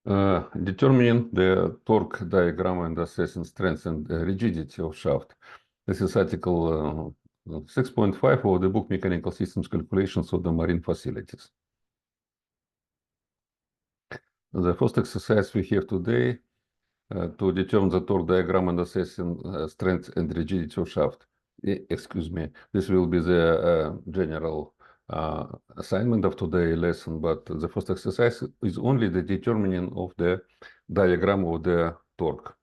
Determining the torque diagram and assessing strength and rigidity of shaft. This is article 6.5 of the book Mechanical Systems Calculations of the Marine Facilities. The first exercise we have today to determine the torque diagram and assessing strength and rigidity of shaft. Excuse me, this will be the general assignment of today's lesson, but the first exercise is only the determining of the diagram of the torque.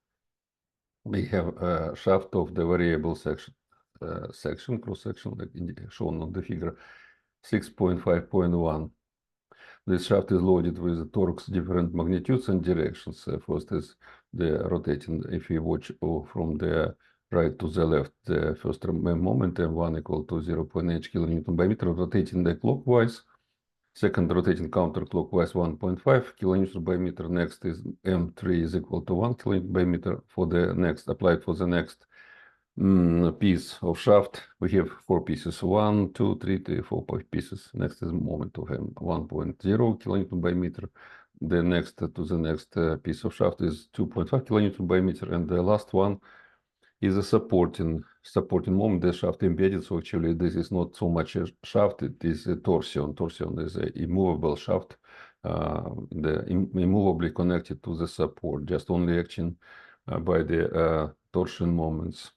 We have a shaft of the variable section, cross-section, like shown on the figure 6.5.1. This shaft is loaded with torques different magnitudes and directions. First is the rotating. If you watch from the right to the left, the first moment M1 equal to 0.8 kilonewton by meter, rotating the clockwise. Second, rotating counterclockwise 1.5 kilonewton by meter. Next is M3 is equal to 1 kilonewton by meter. For the next, applied for the next piece of shaft, we have 4 pieces, 1, 2, 3, 4 pieces. Next is moment of M 1.0 kilonewton by meter. The next to the next piece of shaft is 2.5 kilonewton by meter, and the last one is a supporting moment. The shaft embedded. So actually, this is not so much a shaft; it is a torsion. Torsion is a immovable shaft, immovably connected to the support, just only acting by the torsion moments.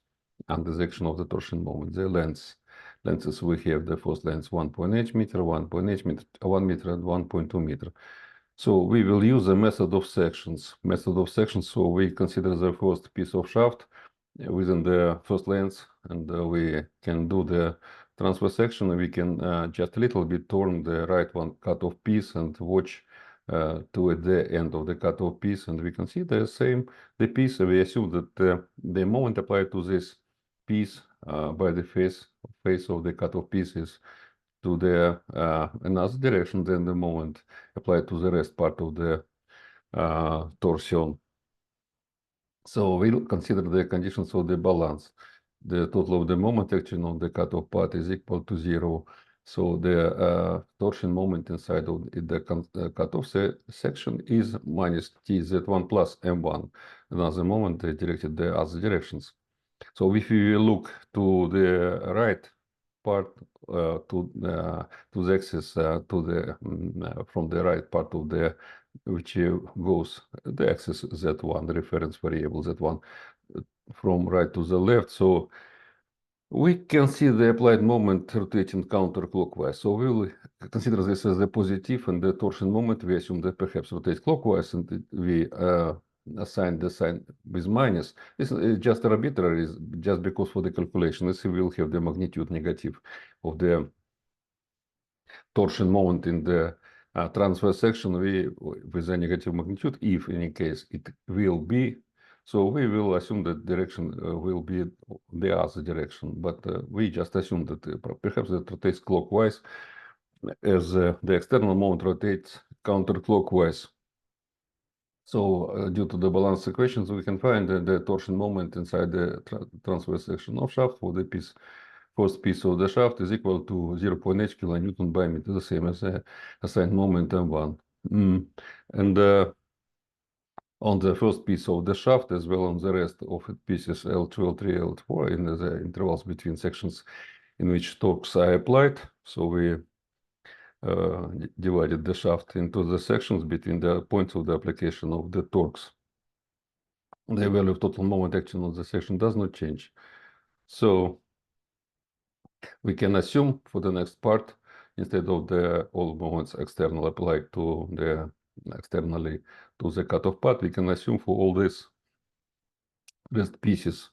Under the action of the torsion moment, the lenses we have the first length 1.8 meter, 1.8 meter, 1 meter, and 1.2 meter. So we will use the method of sections. So we consider the first piece of shaft within the first length, and we can do the transverse section. We can just a little bit turn the right one cutoff piece and watch to the end of the cutoff piece, and we can see the piece. We assume that the moment applied to this piece by the face of the cutoff piece is to the another direction than the moment applied to the rest part of the torsion. So we'll consider the conditions of the balance. The total of the moment action on the cutoff part is equal to 0. So the torsion moment inside of the cutoff section is minus TZ1 plus M1. Another moment directed the other directions. So if you look to the right part to the axis from the right part of the which goes the axis Z1, the reference variable Z1, from right to the left. So we can see the applied moment rotating counterclockwise. So we will consider this as a positive, and the torsion moment we assume that perhaps rotates clockwise, and we assign the sign with minus. This is just arbitrary, just because for the calculation, we will have the magnitude negative of the torsion moment in the transverse section with a negative magnitude, if in any case it will be. So we will assume that direction will be the other direction, but we just assume that perhaps it rotates clockwise as the external moment rotates counterclockwise. So due to the balance equations, we can find the torsion moment inside the transverse section of shaft for the first piece of the shaft is equal to 0.8 kilonewton by meter, the same as the assigned moment M1. And on the first piece of the shaft, as well on the rest of the pieces L2, L3, L4, in the intervals between sections in which torques are applied. So we divided the shaft into the sections between the points of the application of the torques. The value of total moment action on the section does not change. So we can assume for the next part, instead of the all moments external applied to the externally to the cutoff part, we can assume for all these rest pieces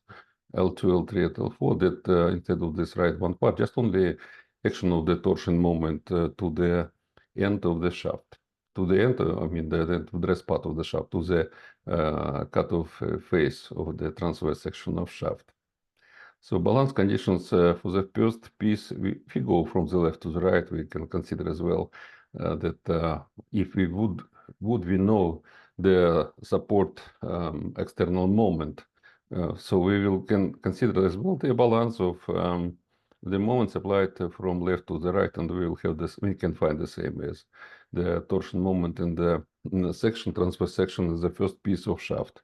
L2, L3, and L4 that instead of this right one part, just only action of the torsion moment to the end of the shaft. To the end, I mean the rest part of the shaft, to the cutoff face of the transverse section of shaft. So balance conditions for the first piece, if we go from the left to the right, we can consider as well that if we would we know the support external moment, so we can consider as well the balance of the moments applied from left to the right, and we will have this. We can find the same as the torsion moment in the section. Transverse section is the first piece of shaft.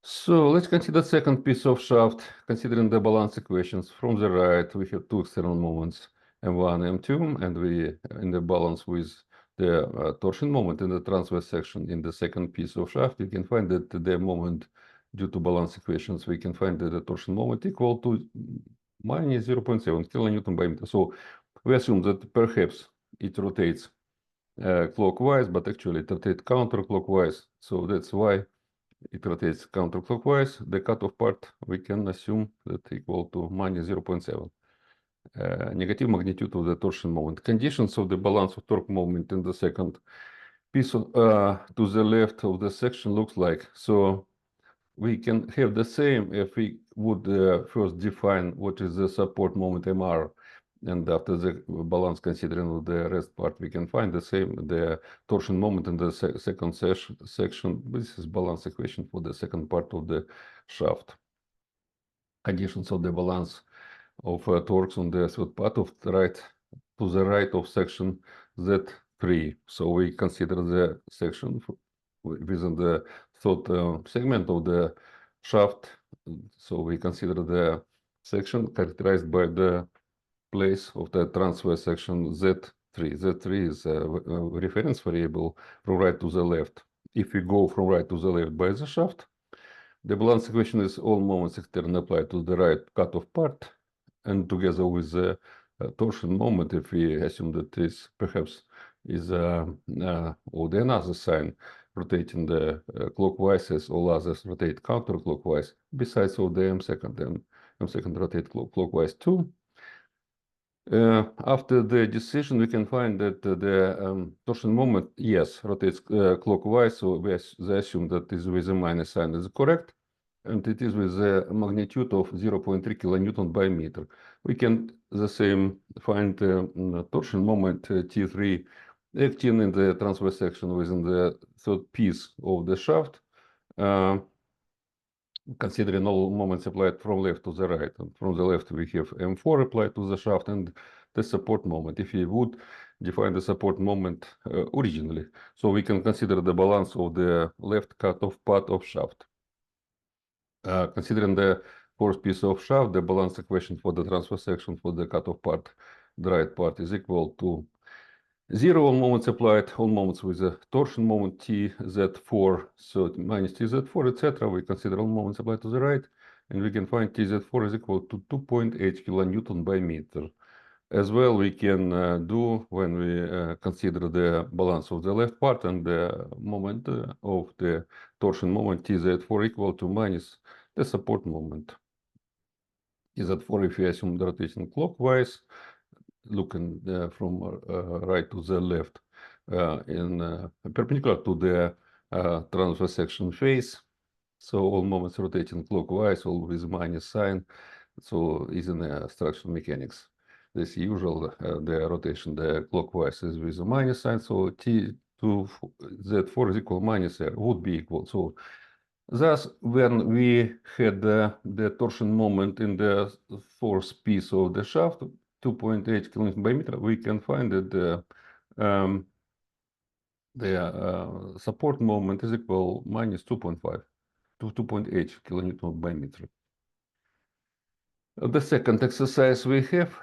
So let's consider second piece of shaft. Considering the balance equations from the right, we have two external moments, M1, M2, and we in the balance with the torsion moment in the transverse section in the second piece of shaft. You can find that the moment due to balance equations, we can find that the torsion moment equal to minus 0.7 kilonewton by meter. So we assume that perhaps it rotates clockwise, but actually it rotates counterclockwise. So that's why it rotates counterclockwise. The cutoff part we can assume that equal to minus 0.7. Negative magnitude of the torsion moment. Conditions of the balance of torque moment in the second piece of, to the left of the section looks like. So we can have the same if we would first define what is the support moment MR, and after the balance considering the rest part, we can find the same, the torsion moment in the second section. This is balance equation for the second part of the shaft. Conditions of the balance of torques on the third part of the right to the right of section Z3. So we consider the section within the third segment of the shaft. So we consider the section characterized by the place of the transverse section Z3. Z3 is a reference variable from right to the left. If we go from right to the left by the shaft, the balance equation is all moments external applied to the right cutoff part, and together with the torsion moment, if we assume that this perhaps is or the another sign rotating the clockwise as all others rotate counterclockwise, besides of the M second rotate clockwise too. After the decision, we can find that the torsion moment, yes, rotates clockwise, so we assume that this with a minus sign is correct, and it is with a magnitude of 0.3 kilonewton by meter. We can the same find torsion moment T3 acting in the transverse section within the third piece of the shaft, considering all moments applied from left to the right. And from the left, we have M4 applied to the shaft and the support moment. If we would define the support moment originally, so we can consider the balance of the left cutoff part of shaft. Considering the fourth piece of shaft, the balance equation for the transverse section for the cutoff part, the right part, is equal to 0 all moments applied, all moments with a torsion moment TZ4, so minus TZ4, etc. We consider all moments applied to the right, and we can find TZ4 is equal to 2.8 kilonewton by meter. As well, we can do when we consider the balance of the left part and the moment of the torsion moment TZ4 equal to minus the support moment. TZ4, if we assume the rotation clockwise, looking from right to the left in perpendicular to the transverse section face. So all moments rotating clockwise, all with minus sign. So is in structural mechanics. This usual the rotation the clockwise is with a minus sign. So T to Z4 is equal minus R would be equal. So thus, when we had the torsion moment in the fourth piece of the shaft, 2.8 kilonewton by meter, we can find that the support moment is equal minus 2.5 to 2.8 kilonewton by meter. The second exercise we have,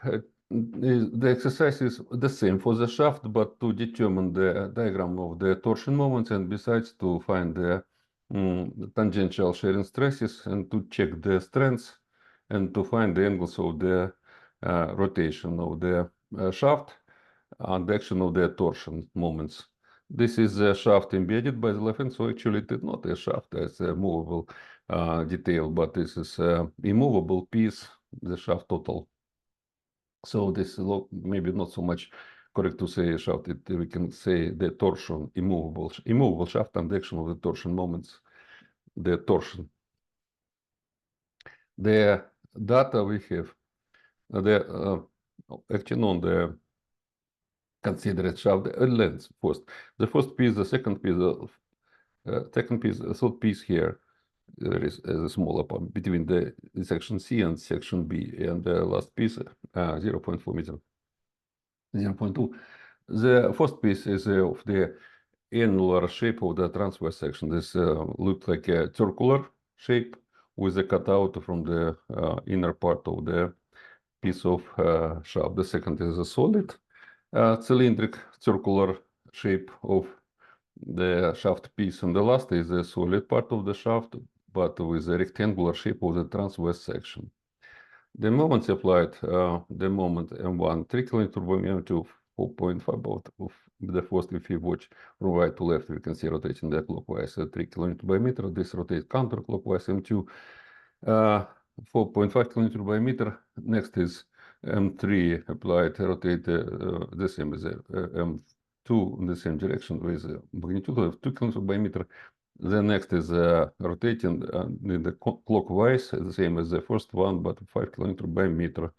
the exercise is the same for the shaft, but to determine the diagram of the torsion moments, and besides to find the tangential shearing stresses and to check the strengths and to find the angles of the rotation of the shaft and the action of the torsion moments. This is a shaft embedded by the left hand, so actually it is not a shaft, it's a movable detail, but this is a immovable piece, the shaft total. So this is maybe not so much correct to say shaft, we can say the torsion, immovable shaft and the action of the torsion moments, the torsion. The data we have, the action on the considered shaft length first. The first piece, the second piece, the third piece here there is a smaller part between the section C and section B, and the last piece 0.4 meter, 0.2. The first piece is of the annular shape of the transverse section. This looked like a circular shape with a cutout from the inner part of the piece of shaft. The second is a solid cylindric circular shape of the shaft piece, and the last is a solid part of the shaft, but with a rectangular shape of the transverse section. The moments applied, the moment M1 3 kN by M2 4.5 of the first. If you watch from right to left, we can see rotating the clockwise 3 kN by meter. This rotates counterclockwise M2 4.5 kN by meter. Next is M3 applied, rotate the same as M2 in the same direction with a magnitude of 2 kN by meter. The next is rotating in the clockwise, the same as the first one, but 5 kN by meter.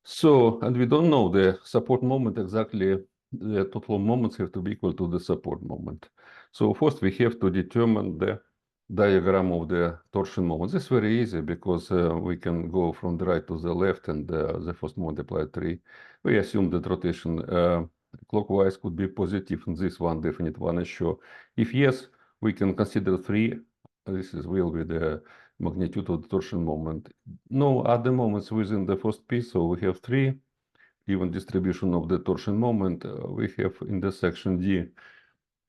So, and we don't know the support moment exactly. The total moments have to be equal to the support moment. So first we have to determine the diagram of the torsion moment. This is very easy because we can go from the right to the left, and the first moment applied 3. We assume that rotation clockwise could be positive, and this one definite one is sure. If yes, we can consider 3. This will be the magnitude of the torsion moment. No other moments within the first piece, so we have 3. Even distribution of the torsion moment we have in the section D.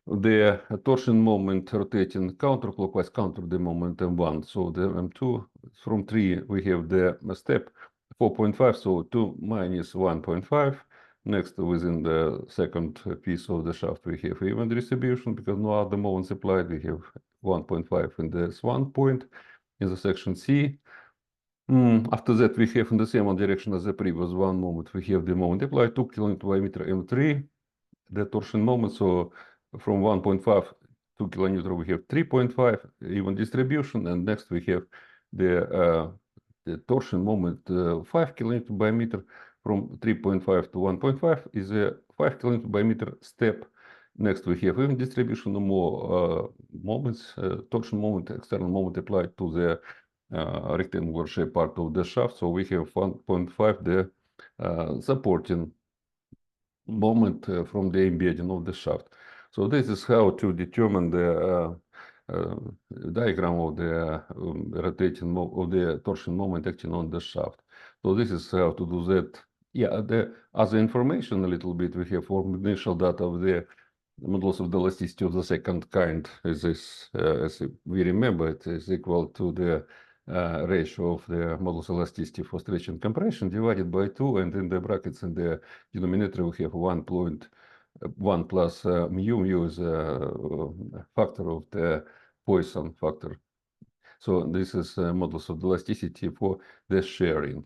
The torsion moment rotating counterclockwise counter the moment M1. So the M2 from 3 we have the step 4.5, so 2 minus 1.5. Next, within the second piece of the shaft, we have even distribution because no other moments applied. We have 1.5 in this one point in the section C. After that, we have in the same direction as the previous one moment, we have the moment applied 2 kN by meter M3, the torsion moment. So from 1.5 to kilonewton, we have 3.5 even distribution, and next we have the torsion moment 5 kN by meter. From 3.5 to 1.5 is a 5 kN by meter step. Next we have even distribution, more moments, torsion moment, external moment applied to the rectangular shape part of the shaft. So we have 1.5 the supporting moment from the embedding of the shaft. So this is how to determine the diagram of the rotating of the torsion moment acting on the shaft. So this is how to do that. Yeah, the other information a little bit we have from initial data of the modulus of the elasticity of the second kind is this, as we remember, it is equal to the ratio of the modulus elasticity for stretch and compression divided by 2, and in the brackets in the denominator we have 1.1 plus mu. Mu is a factor of the Poisson factor. So this is modulus of the elasticity for the sharing.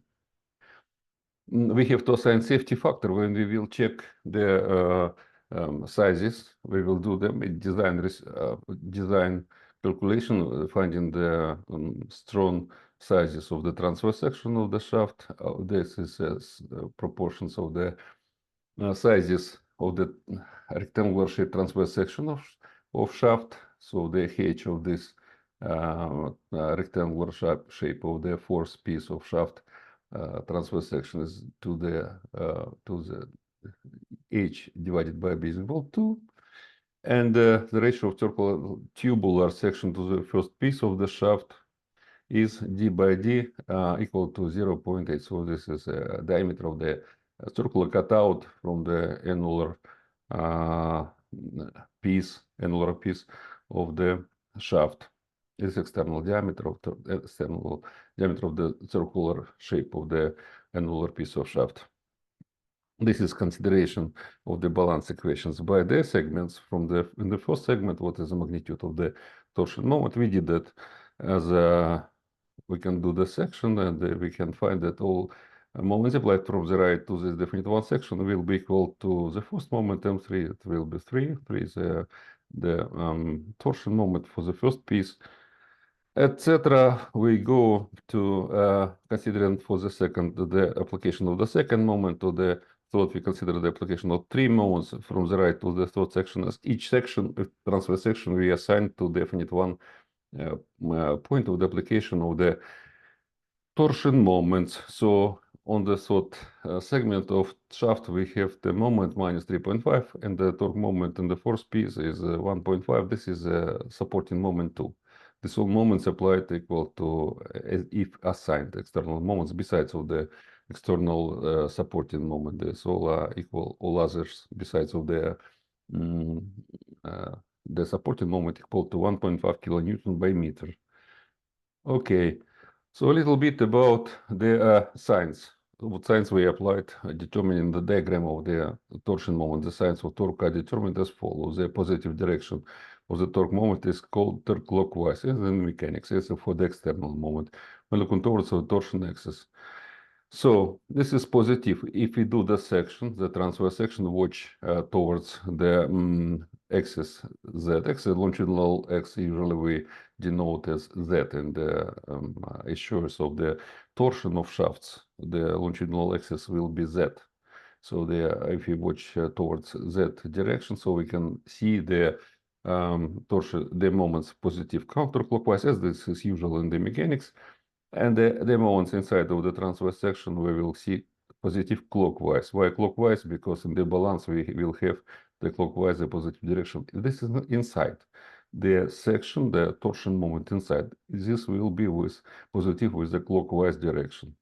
We have to assign safety factor when we will check the sizes. We will do them in design calculation, finding the strong sizes of the transverse section of the shaft. This is proportions of the sizes of the rectangular shape transverse section of shaft. So the H of this rectangular shape of the fourth piece of shaft transverse section is to the H divided by base equal 2, and the ratio of circular tubular section to the first piece of the shaft is d by d equal to 0.8. So this is a diameter of the circular cutout from the annular piece of the shaft. Is external diameter of the circular shape of the annular piece of shaft. This is consideration of the balance equations by the segments. From in the first segment, what is the magnitude of the torsion moment? We did that as we can do the section, and we can find that all moments applied from the right to this definite one section will be equal to the first moment M3. It will be 3. 3 is the torsion moment for the first piece, etc. We go to considering for the second the application of the second moment to the third. We consider the application of 3 moments from the right to the third section. As each section, transverse section, we assign to definite one point of the application of the torsion moments. So on the third segment of shaft, we have the moment minus 3.5, and the torque moment in the fourth piece is 1.5. This is a supporting moment 2. These all moments applied equal to if assigned external moments besides of the external supporting moment. This all equal, all others besides of the supporting moment equal to 1.5 kilonewton by meter. Okay, so a little bit about the signs. What signs we applied determining the diagram of the torsion moment. The signs of torque are determined as follows. The positive direction of the torque moment is counterclockwise, as in mechanics, as for the external moment. When looking towards the torsion axis. So this is positive. If we do the section, the transverse section, which towards the axis Z, axis longitudinal axis, usually we denote as Z in the issues of the torsion of shafts. The longitudinal axis will be Z. So if you watch towards Z direction, so we can see the torsion, the moments positive counterclockwise, as this is usual in the mechanics. And the moments inside of the transverse section, we will see positive clockwise. Why clockwise? Because in the balance, we will have the clockwise, the positive direction. This is inside the section, the torsion moment inside. This will be with positive with the clockwise direction.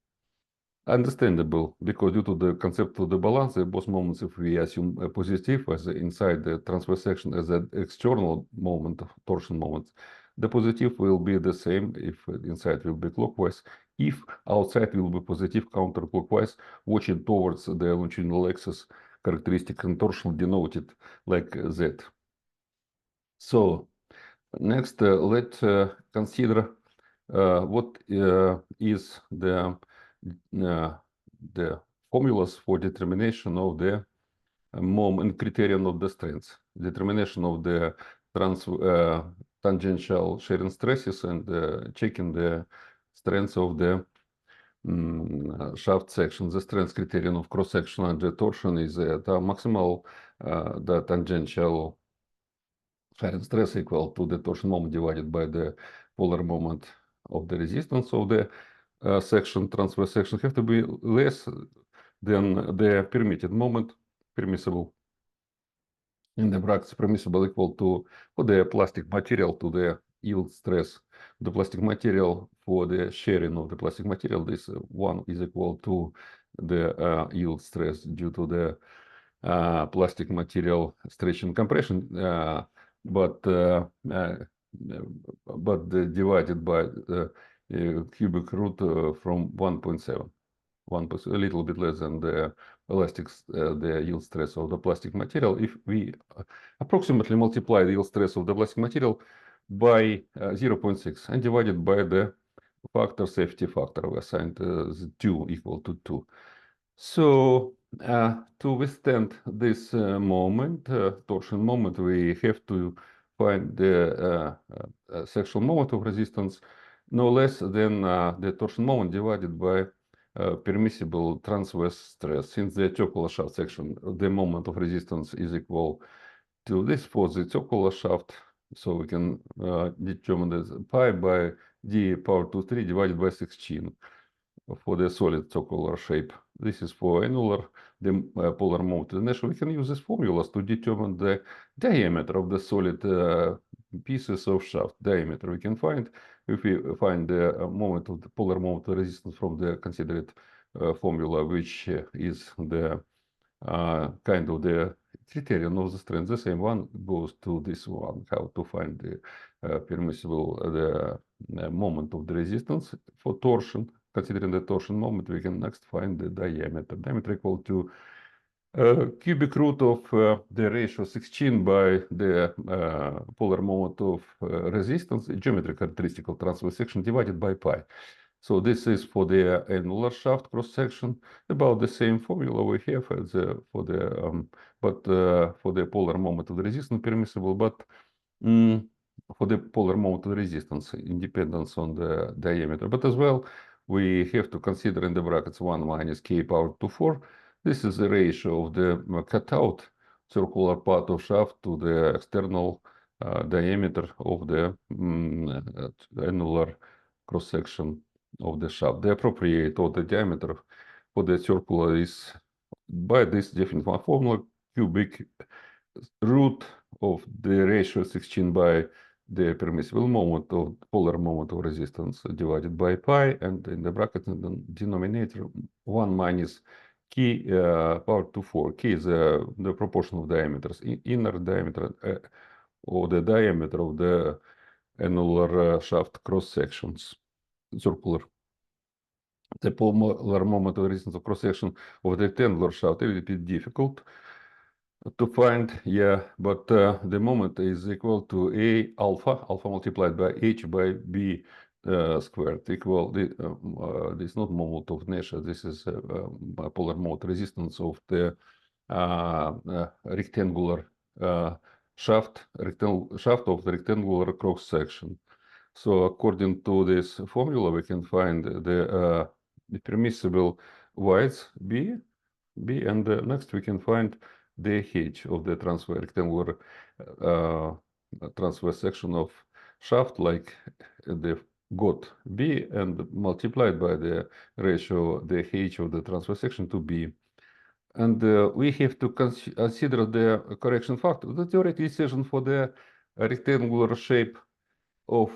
Understandable, because due to the concept of the balance, both moments, if we assume a positive as inside the transverse section as an external moment of torsion moments, the positive will be the same if inside will be clockwise. If outside will be positive counterclockwise, watching towards the longitudinal axis, characteristic and torsion denoted like Z. So next, let's consider what is the formulas for determination of the moment criterion of the strength, determination of the tangential shearing stresses, and checking the strength of the shaft section. The strength criterion of cross section and the torsion is the maximal the tangential shearing stress equal to the torsion moment divided by the polar moment of the resistance of the section, transverse section, have to be less than the permitted moment, permissible in the brackets, permissible equal to, for the plastic material, to the yield stress. The plastic material, for the sharing of the plastic material, this one is equal to the yield stress due to the plastic material stretch and compression, but divided by cubic root from 1.7, a little bit less than the elastic, the yield stress of the plastic material. If we approximately multiply the yield stress of the plastic material by 0.6 and divided by the factor, safety factor, we assigned 2 equal to 2. So to withstand this moment, torsion moment, we have to find the sectional moment of resistance no less than the torsion moment divided by permissible transverse stress. Since the circular shaft section, the moment of resistance is equal to this for the circular shaft, so we can determine this pi by d power 3 divided by 16 for the solid circular shape. This is for annular, the polar moment inertia. We can use these formulas to determine the diameter of the solid pieces of shaft. Diameter we can find if we find the moment of the polar moment of resistance from the considered formula, which is the kind of the criterion of the strength. The same one goes to this one, how to find the permissible the moment of the resistance for torsion. Considering the torsion moment, we can next find the diameter. Diameter equal to cubic root of the ratio 16 by the polar moment of resistance, geometric characteristic of transverse section divided by pi. So this is for the annular shaft cross section, about the same formula we have as for the for the polar moment of the resistance permissible, but for the polar moment of the resistance independence on the diameter. But as well, we have to consider in the brackets 1 minus k power to 4. This is the ratio of the cutout circular part of shaft to the external diameter of the annular cross-section of the shaft. The appropriate or the diameter for the circular is by this definite formula cubic root of the ratio 16 by the permissible moment of polar moment of resistance divided by pi, and in the bracket in the denominator 1 minus k power to 4. K is the proportion of diameters, inner diameter or the diameter of the annular shaft cross sections, circular. The polar moment of resistance of cross section of the rectangular shaft is a bit difficult to find, but the moment is equal to A alpha multiplied by H by B squared equal, this is not moment of inertia, this is polar moment resistance of the rectangular shaft of the rectangular cross section. So according to this formula, we can find the permissible widths B, and next we can find the h of the transverse rectangular transverse section of shaft, like the got B, and multiplied by the ratio the h of the transverse section to B. And we have to consider the correction factor. The theoretical decision for the rectangular shape of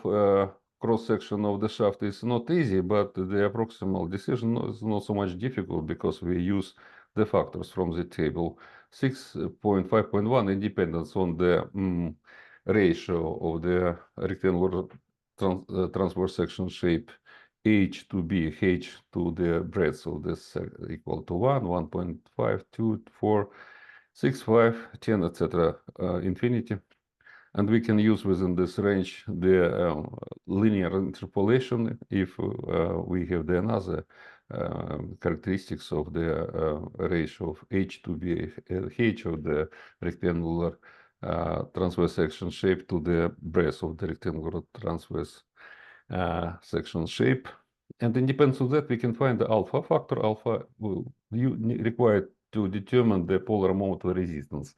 cross-section of the shaft is not easy, but the approximate decision is not so much difficult because we use the factors from the table. 6.5.1 independence on the ratio of the rectangular transverse section shape h to b, h to the breadth of this equal to 1, 1.5, 2, 4, 6, 5, 10, etc. Infinity. And we can use within this range the linear interpolation if we have the another characteristics of the ratio of h to b, h of the rectangular transverse section shape to the breadth of the rectangular transverse section shape. And independent of that, we can find the alpha factor. Alpha required to determine the polar moment of resistance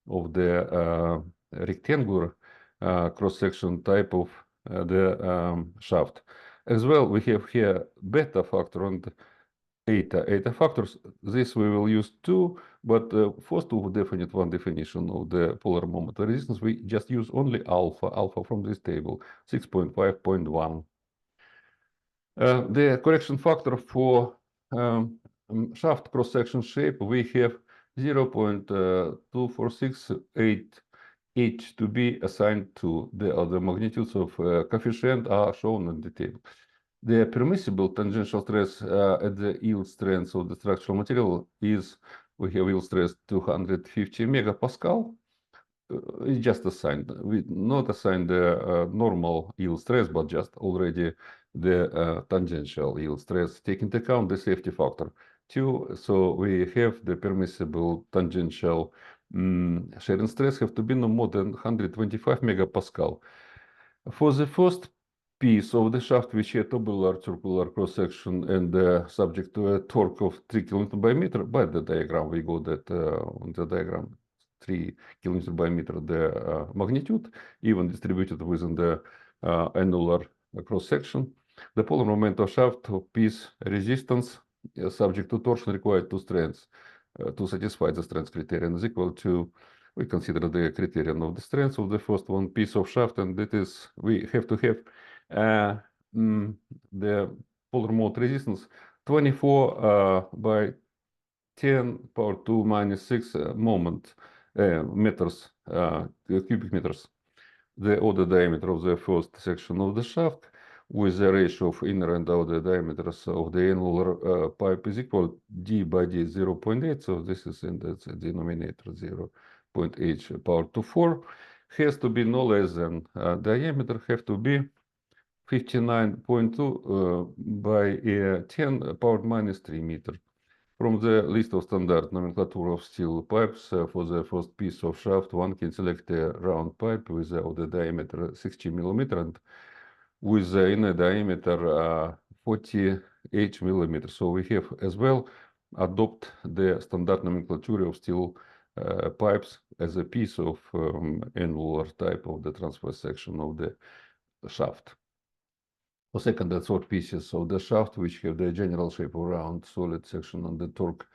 of the rectangular cross-section type of the shaft. As well, we have here beta factor and eta factors. This we will use too, but first to definite one definition of the polar moment of resistance, we just use only alpha from this table, 6.5.1. The correction factor for shaft cross-section shape, we have 0.2468 h to be assigned to the other magnitudes of coefficient are shown in the table. The permissible tangential stress at the yield strength of the structural material is, we have yield stress 250 megapascal. It's just assigned. We not assigned the normal yield stress, but just already the tangential yield stress, taking into account the safety factor too. So we have the permissible tangential shearing stress have to be no more than 125 megapascal. For the first piece of the shaft, which is a tubular circular cross-section and subject to a torque of 3 kN by meter, by the diagram, we go that on the diagram 3 kN by meter, the magnitude, even distributed within the annular cross-section. The polar moment of shaft piece resistance subject to torsion required two strengths to satisfy the strength criterion is equal to, we consider the criterion of the strength of the first one piece of shaft, and that is, we have to have the polar moment resistance 24 by 10 power 2 minus 6 moment meters, cubic meters, the order diameter of the first section of the shaft, with the ratio of inner and outer diameters of the annular pipe is equal d by d 0.8. So this is in the denominator 0.8 power to 4 has to be no less than diameter have to be 59.2 by 10 power minus 3 meter. From the list of standard nomenclature of steel pipes for the first piece of shaft, one can select a round pipe with the diameter 60 millimeter and with the inner diameter 48 millimeters. So we have as well adopt the standard nomenclature of steel pipes as a piece of annular type of the transverse section of the shaft. For second and third pieces of the shaft, which have the general shape of round solid section and the torque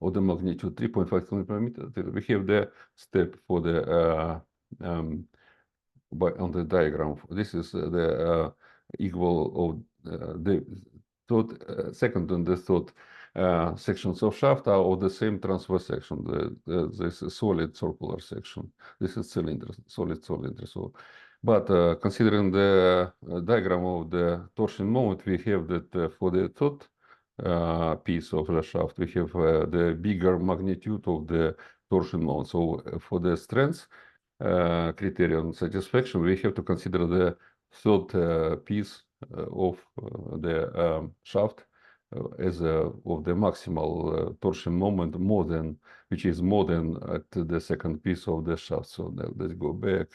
of the magnitude 3.5 km per meter, we have the step for the on the diagram. This is the equal of the third, second and the third sections of shaft are of the same transverse section. This is solid circular section. This is cylinder, solid cylinder. So, but considering the diagram of the torsion moment, we have that for the third piece of the shaft, we have the bigger magnitude of the torsion moment. So for the strength criterion satisfaction, we have to consider the third piece of the shaft as of the maximal torsion moment more than, which is more than at the second piece of the shaft. So now let's go back.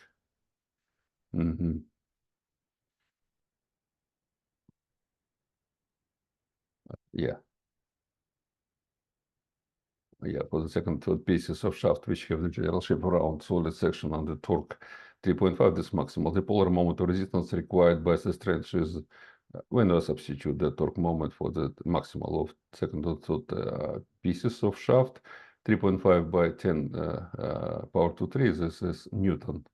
Yeah. Yeah, for the second, third pieces of shaft, which have the general shape around solid section and the torque 3.5, this maximal. The polar moment of resistance required by the strength is when I substitute the torque moment for the maximal of second or third pieces of shaft, 3.5 by 10 power to 3, this is Newton.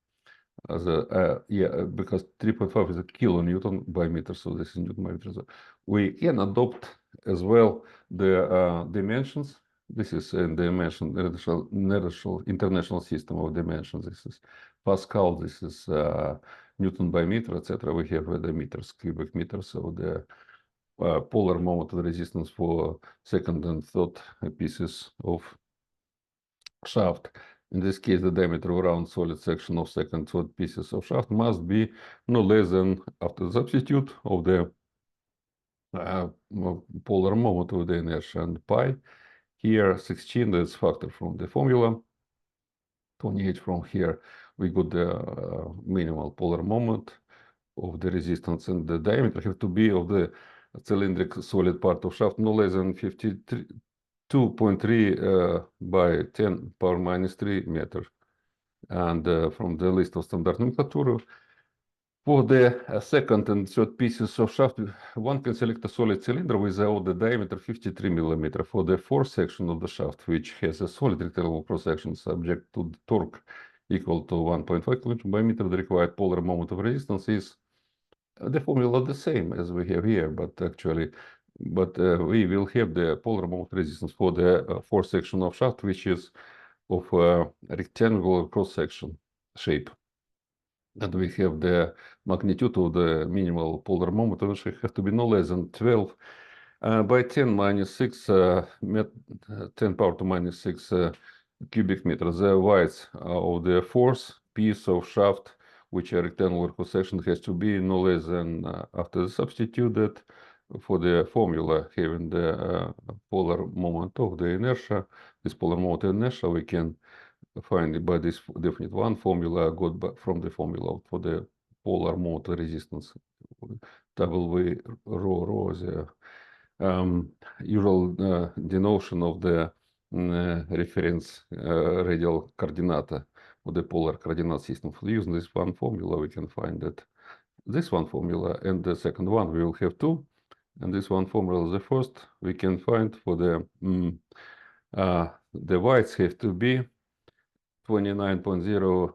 Because 3.5 is a kilonewton by meter, so this is Newton by meter. So we can adopt as well the dimensions. This is a dimension, international system of dimensions. This is Pascal, this is Newton by meter, etc. We have the meters, cubic meters. So the polar moment of resistance for second and third pieces of shaft. In this case, the diameter of round solid section of second third pieces of shaft must be no less than, after the substitute of the polar moment of the inertia and pi. Here 16, that's factor from the formula. 28 from here, we got the minimal polar moment of the resistance, and the diameter have to be of the cylindrical solid part of shaft no less than 2.3 by 10 power minus 3 meter. And from the list of standard nomenclature, for the second and third pieces of shaft, one can select a solid cylinder without the diameter 53 millimeter. For the fourth section of the shaft, which has a solid rectangular cross-section subject to the torque equal to 1.5 km by meter, the required polar moment of resistance is the formula the same as we have here, but actually, we will have the polar moment resistance for the fourth section of shaft, which is of rectangular cross-section shape. And we have the magnitude of the minimal polar moment, which has to be no less than 12 by 10 minus 6, 10 power to minus 6 cubic meters. The width of the fourth piece of shaft, which a rectangular cross-section, has to be no less than, after the substituted for the formula, having the polar moment of the inertia, this polar moment of inertia, we can find by this definite one formula got from the formula for the polar moment resistance. W rho rho is the usual denotion of the reference radial coordinate of the polar coordinate system. For using this one formula, we can find that this one formula and the second one we will have two, and this one formula, the first, we can find for the widths have to be 29.0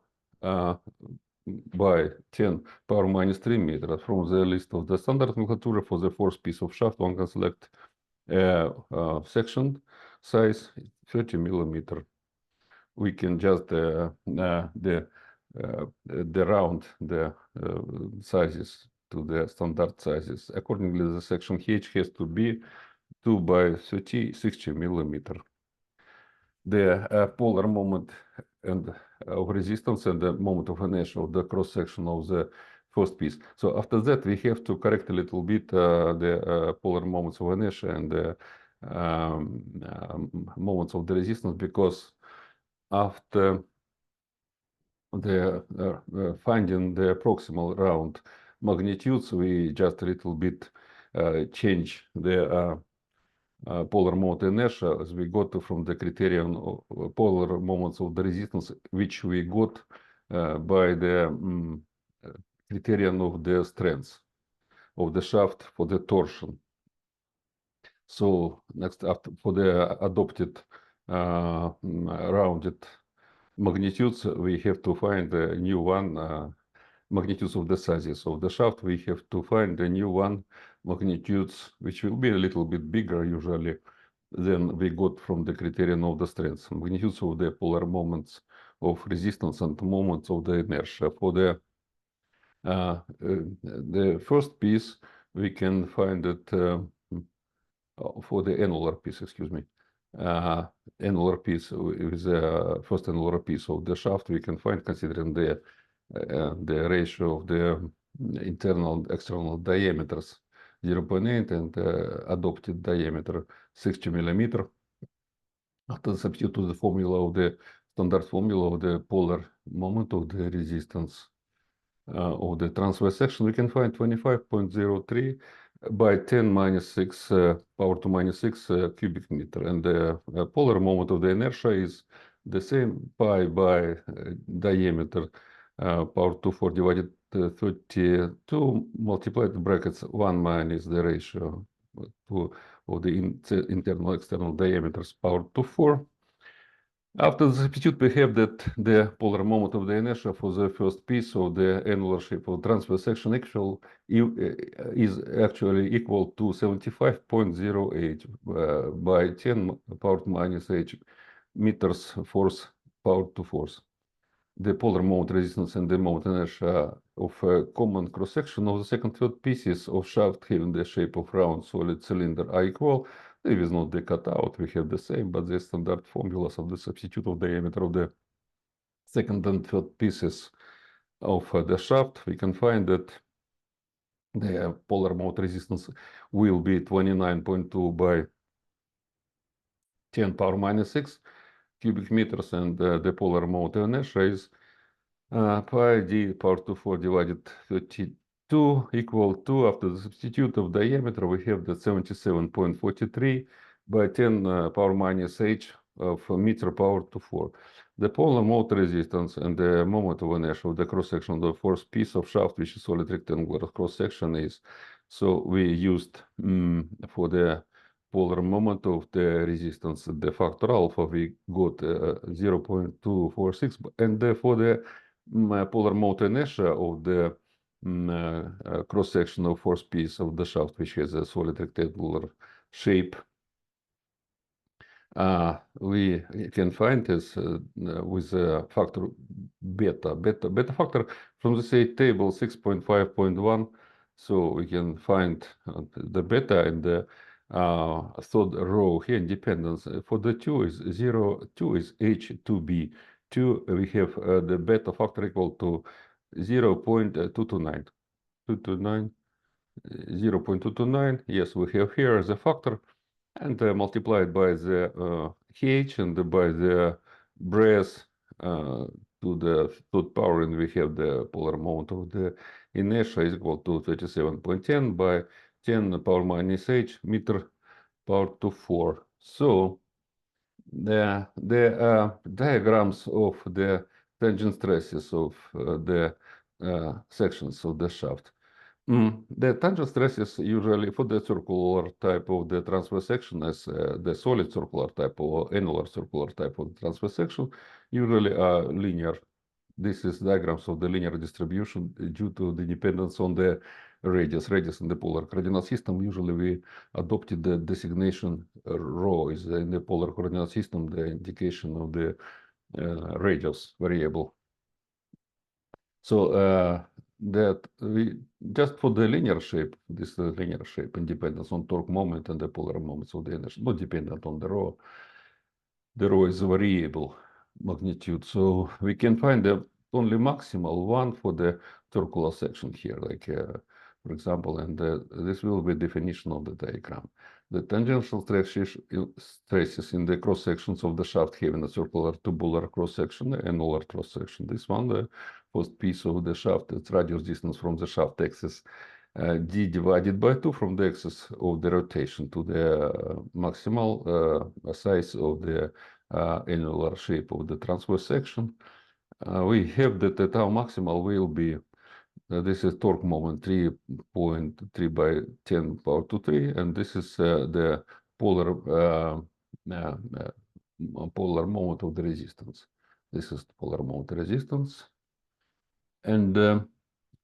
by 10 power minus 3 meters. From the list of the standard nomenclature for the fourth piece of shaft, one can select section size 30 millimeter. We can just round the sizes to the standard sizes. Accordingly, the section H has to be 2 by 60 millimeter. The polar moment and of resistance and the moment of inertia of the cross section of the first piece. So after that, we have to correct a little bit the polar moments of inertia and the moments of the resistance, because after the finding the proximal round magnitudes, we just a little bit change the polar moment inertia as we got from the criterion of polar moments of the resistance, which we got by the criterion of the strength of the shaft for the torsion. So next, after for the adopted rounded magnitudes, we have to find a new one. Magnitudes of the sizes of the shaft, we have to find a new one magnitudes, which will be a little bit bigger usually than we got from the criterion of the strength. Magnitudes of the polar moments of resistance and moments of the inertia. For the first piece, we can find it for the annular piece, excuse me. Annular piece with the first annular piece of the shaft, we can find considering the ratio of the internal and external diameters 0.8 and adopted diameter 60 millimeter. After substitute to the formula of the standard formula of the polar moment of the resistance of the transverse section, we can find 25.03 by 10 minus 6 power to minus 6 cubic meter, and the polar moment of the inertia is the same pi by diameter power to 4 divided 32 multiplied brackets 1 minus the ratio of the internal external diameters power to 4. After the substitute, we have that the polar moment of the inertia for the first piece of the annular shape of transverse section is actually equal to 75.08 by 10 power to minus h meters force power to force. The polar moment resistance and the moment inertia of a common cross-section of the second third pieces of shaft having the shape of round solid cylinder are equal. There is not the cutout, we have the same, but the standard formulas of the substitute of diameter of the second and third pieces of the shaft, we can find that the polar moment resistance will be 29.2 by 10 power minus 6 cubic meters, and the polar moment inertia is pi d power to 4 divided 32 equal to, after the substitute of diameter, we have the 77.43 by 10 power minus h of meter power to 4. The polar moment resistance and the moment of inertia of the cross-section of the first piece of shaft, which is solid rectangular cross-section, is, so we used for the polar moment of the resistance, the factor alpha, we got 0.246, and for the polar moment inertia of the cross-section of first piece of the shaft, which has a solid rectangular shape, we can find this with a factor beta factor from the same table 6.5.1. So we can find the beta in the third row here. Independence for the 2 is 0, 2 is H2B. 2 we have the beta factor equal to 0.229. 0.229. Yes, we have here as a factor, and multiplied by the H and by the brass to the third power, and we have the polar moment of the inertia is equal to 37.10 by 10 power minus h meter power to 4. So the diagrams of the tangent stresses of the sections of the shaft. The tangent stresses usually for the circular type of the transverse section, as the solid circular type or annular circular type of the transverse section, usually are linear. This is diagrams of the linear distribution due to the dependence on the radius in the polar coordinate system. Usually we adopted the designation rho is in the polar coordinate system, the indication of the radius variable. So that we just for the linear shape, this is the linear shape, independence on torque moment and the polar moments of the inertia, not dependent on the rho. The rho is a variable magnitude, so we can find the only maximal one for the circular section here, like for example, and this will be definition of the diagram. The tangential stresses in the cross sections of the shaft having a circular tubular cross section, annular cross section. This one, the first piece of the shaft, its radius distance from the shaft axis d divided by 2 from the axis of the rotation to the maximal size of the annular shape of the transverse section. We have that the tau maximal will be, this is torque moment 3.3 by 10 power to 3, and this is the polar polar moment of the resistance. This is the polar moment resistance, and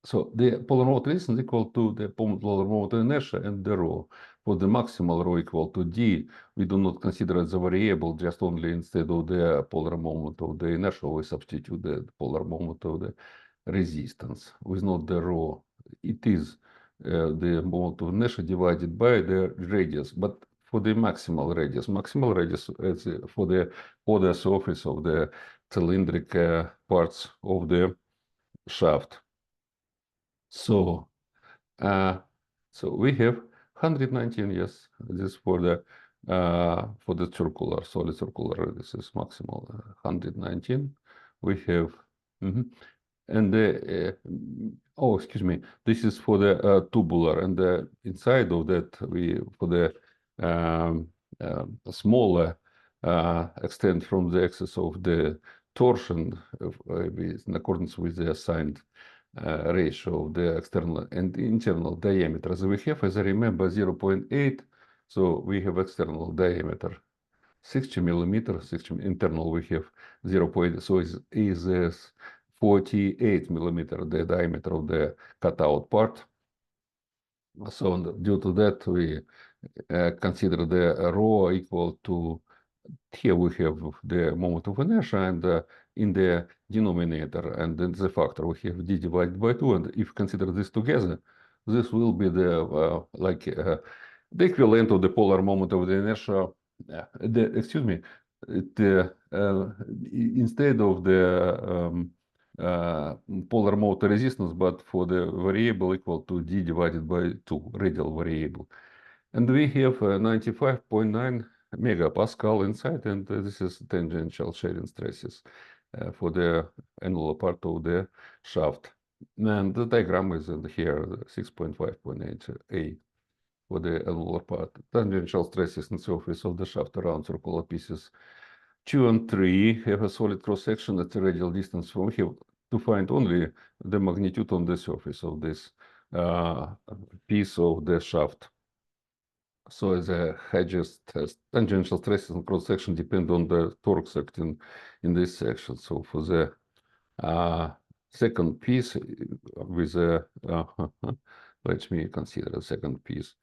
so the polar moment resistance equal to the polar moment inertia and the rho. For the maximal rho equal to d, we do not consider as a variable, just only instead of the polar moment of the inertia, we substitute the polar moment of the resistance with not the rho. It is the moment of inertia divided by the radius, but for the maximal radius is for the other surface of the cylindric parts of the shaft. So, we have 119. Yes, this for the circular, solid circular. This is maximal 119. We have, and oh, excuse me. This is for the tubular, and inside of that we for the smaller extent from the axis of the torsion in accordance with the assigned ratio of the external and internal diameter. So we have, as I remember, 0.8. So we have external diameter 60 millimeter, 60 internal we have 0. So is 48 millimeter the diameter of the cutout part. So due to that, we consider the rho equal to, here we have the moment of inertia, and in the denominator and then the factor we have d divided by 2, and if consider this together, this will be the the equivalent of the polar moment of the inertia. Excuse me, instead of the polar moment resistance, but for the variable equal to d divided by 2, radial variable. And we have 95.9 megapascal inside, and this is tangential shearing stresses for the annular part of the shaft. And the diagram is in here, 6.5.8a for the annular part. Tangential stresses in the surface of the shaft around circular pieces 2 and 3 have a solid cross-section at a radial distance from here to find only the magnitude on the surface of this piece of the shaft. So the hedges test tangential stresses and cross-section depend on the torques acting in this section. So for the second piece with the let me consider the second piece.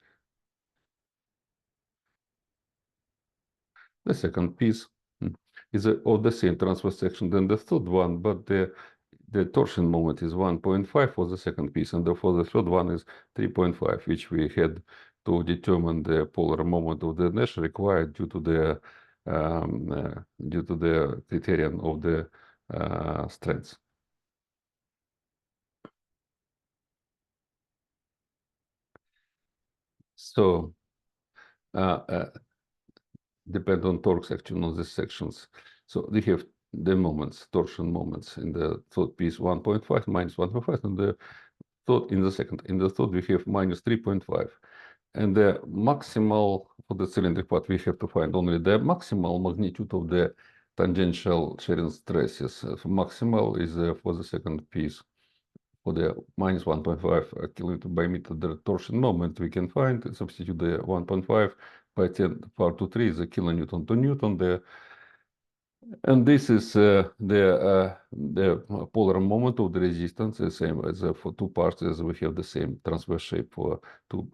The second piece is of the same transverse section than the third one, but the torsion moment is 1.5 for the second piece, and for the third one is 3.5, which we had to determine the polar moment of the inertia required due to the criterion of the strength. So depend on torques action on these sections. So we have the moments, torsion moments in the third piece 1.5 minus 1.5, and the third in the second. In the third we have minus 3.5. And the maximal for the cylindric part, we have to find only the maximal magnitude of the tangential shearing stresses. Maximal is for the second piece. For the minus 1.5 kilonewton by meter, the torsion moment we can find, substitute the 1.5 by 10 power to 3 is a kilonewton to newton. And this is the polar moment of the resistance, the same as for two parts, as we have the same transverse shape for two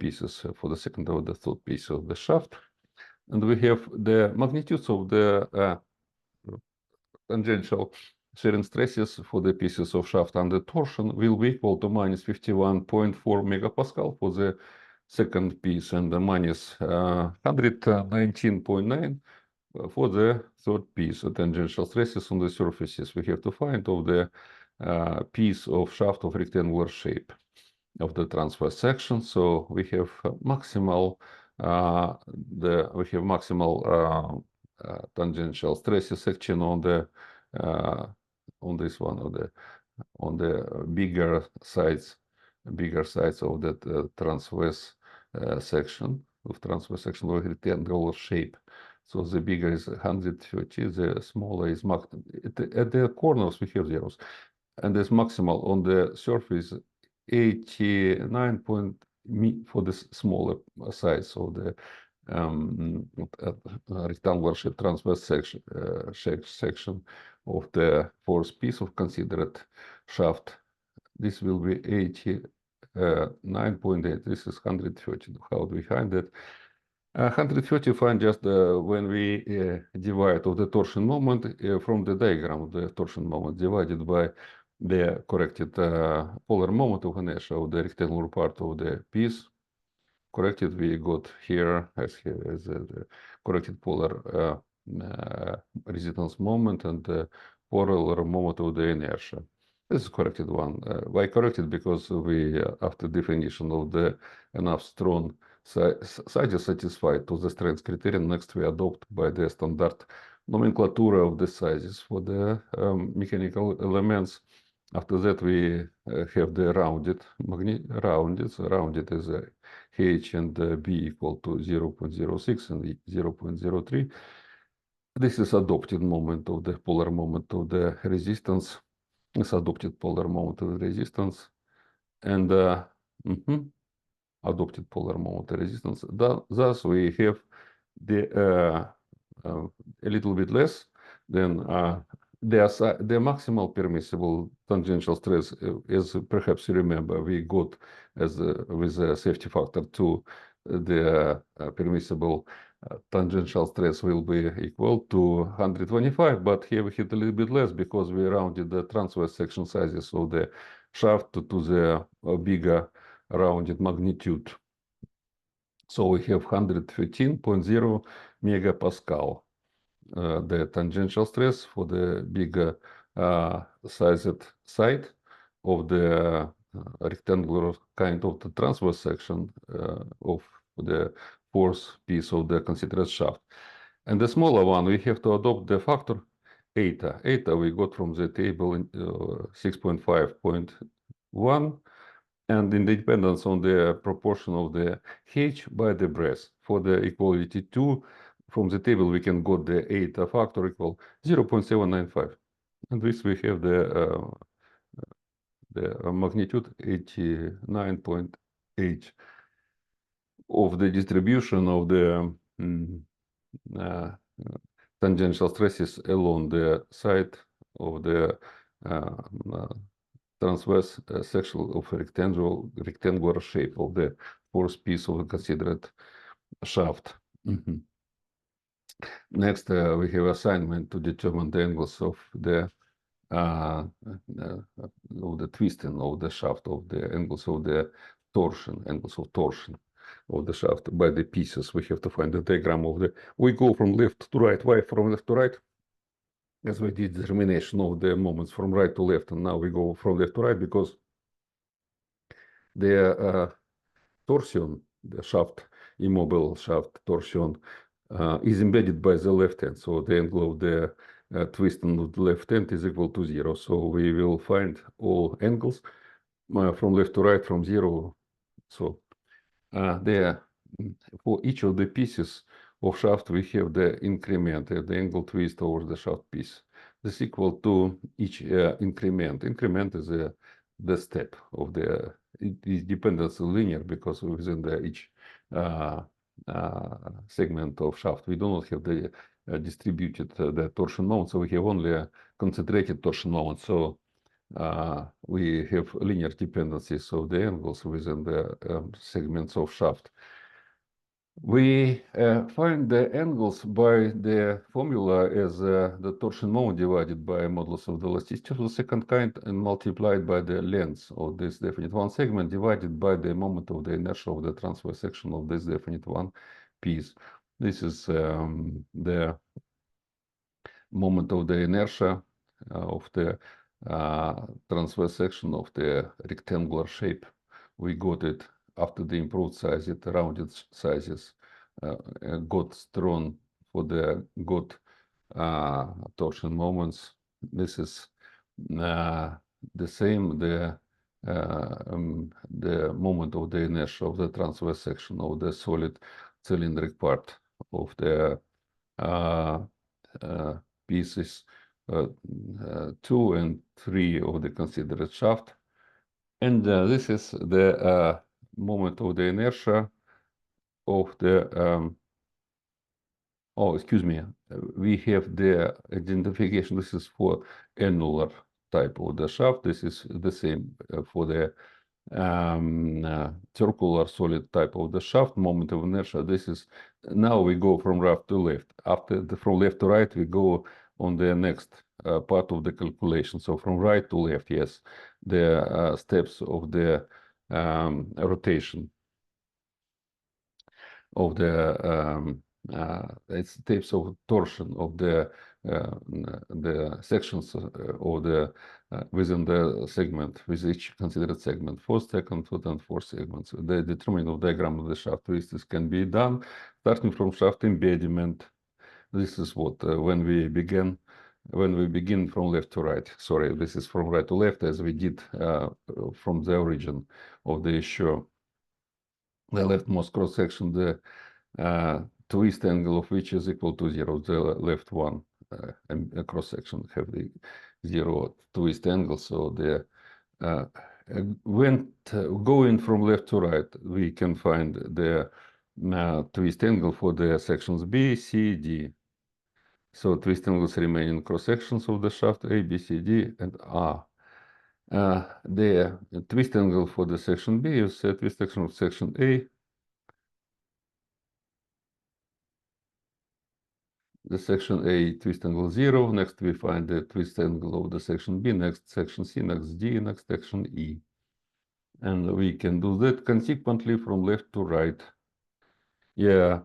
pieces, for the second or the third piece of the shaft. And we have the magnitudes of the tangential shearing stresses for the pieces of shaft under torsion will be equal to minus 51.4 megapascal for the second piece, and minus 119.9 for the third piece. The tangential stresses on the surfaces we have to find of the piece of shaft of rectangular shape of the transverse section. So we have maximal tangential stresses section on the on this one, on the bigger sides bigger size of that transverse section of rectangular shape. So the bigger is 130, the smaller is max. At the corners we have zeros, and this maximal on the surface 89 point for the smaller size of the rectangular shape transverse section of the fourth piece of considered shaft. This will be 89.8. This is 130. How do we find that? 130 find just when we divide of the torsion moment from the diagram of the torsion moment divided by the corrected polar moment of inertia of the rectangular part of the piece. Corrected, we got here as the corrected polar resistance moment and the polar moment of the inertia. This is corrected one. Why corrected? Because we, after definition of the enough strong sizes satisfied to the strength criterion, next we adopt by the standard nomenclature of the sizes for the mechanical elements. After that, we have the rounded is H and B equal to 0.06 and 0.03. This is adopted moment of the polar moment of the resistance. It's adopted polar moment of the resistance, and adopted polar moment of resistance. Thus, we have the a little bit less than the maximal permissible tangential stress, as perhaps you remember, we got as with a safety factor 2, the permissible tangential stress will be equal to 125, but here we hit a little bit less because we rounded the transverse section sizes of the shaft to the bigger rounded magnitude. So we have 113.0 megapascal. The tangential stress for the bigger sized side of the rectangular kind of the transverse section of the fourth piece of the considered shaft. And the smaller one, we have to adopt the factor eta. Eta we got from the table in 6.5.1, and in dependence on the proportion of the H by the breadth. For the equality 2, from the table we can get the eta factor equal 0.795. And this we have the magnitude 89.8 of the distribution of the tangential stresses along the side of the transverse section of rectangular shape of the fourth piece of the considered shaft. Next, we have assignment to determine the angles of the twisting of the shaft, of the angles of the torsion, of the shaft by the pieces. We have to find the diagram of the. We go from left to right. Why from left to right? As we did determination of the moments from right to left, and now we go from left to right because the torsion, the shaft, immobile shaft torsion, is embedded by the left hand. So the angle of the twisting of the left hand is equal to 0. So we will find all angles from left to right from 0. So for each of the pieces of shaft, we have the increment, the angle twist over the shaft piece. This is equal to each increment. Increment is the step of the. It depends on linear because within each segment of shaft we do not have the distributed the torsion moment, so we have only a concentrated torsion moment. So we have linear dependencies of the angles within the segments of shaft. We find the angles by the formula as the torsion moment divided by modulus of the elasticity of the second kind and multiplied by the length of this definite one segment divided by the moment of the inertia of the transverse section of this definite one piece. This is the moment of the inertia of the transverse section of the rectangular shape. We got it after the improved sizes, the rounded sizes got strong for the good torsion moments. This is the same, the the moment of the inertia of the transverse section of the solid cylindric part of the pieces 2 and 3 of the considered shaft. And this is the moment of the inertia of the oh, excuse me, we have the identification. This is for annular type of the shaft. This is the same for the circular solid type of the shaft. Moment of inertia. This is, now we go from right to left. After from left to right, we go on the next part of the calculation. So from right to left, yes, the steps of the rotation of the it's steps of torsion of the sections of the within the segment, with each considered segment, first, second, third, and fourth segments. The determining diagram of the shaft twists can be done starting from shaft embediment. This is what when we begin from left to right. Sorry, this is from right to left, as we did from the origin of the issue. The leftmost cross section, the twist angle of which is equal to 0. The left one and cross section have the 0 twist angle. So the when going from left to right, we can find the twist angle for the sections B, C, D. So twist angles remain in cross sections of the shaft A, B, C, D, and R. The twist angle for the section B is the twist section of section A. The section A twist angle 0. Next, we find the twist angle of the section B. Next, section C. Next, D. Next, section E. And we can do that consequently from left to right. Yeah,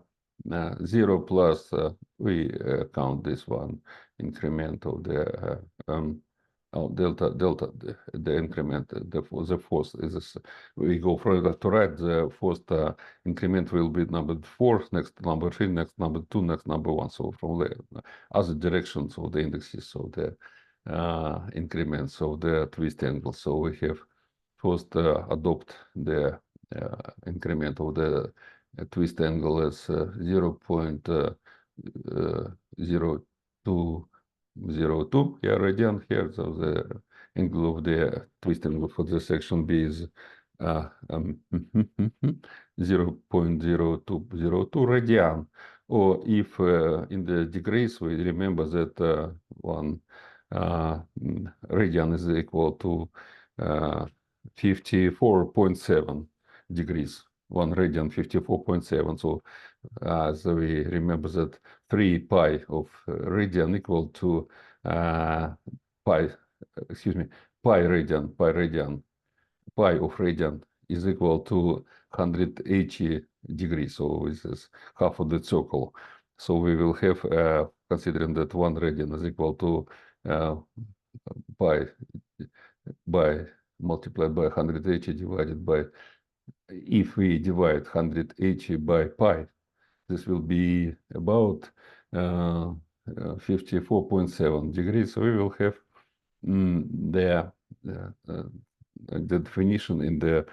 0 plus, we count this one increment of the delta, the increment, the force is this, we go from left to right, the first increment will be number 4, next number 3, next number 2, next number 1. So from the other directions of the indexes of the increments of the twist angle. So we have first adopt the increment of the twist angle as 0.0202, yeah, radian here. So the angle of the twist angle for the section B is 0.0202 radian. Or if in the degrees, we remember that 1 radian is equal to 54.7 degrees. 1 radian, 54.7. So as we remember that 3 pi of radian equal to pi radian of radian is equal to 180 degrees. So this is half of the circle. So we will have, considering that 1 radian is equal to pi by multiplied by 180 divided by, if we divide 180 by pi, this will be about 54.7 degrees. So we will have the definition in the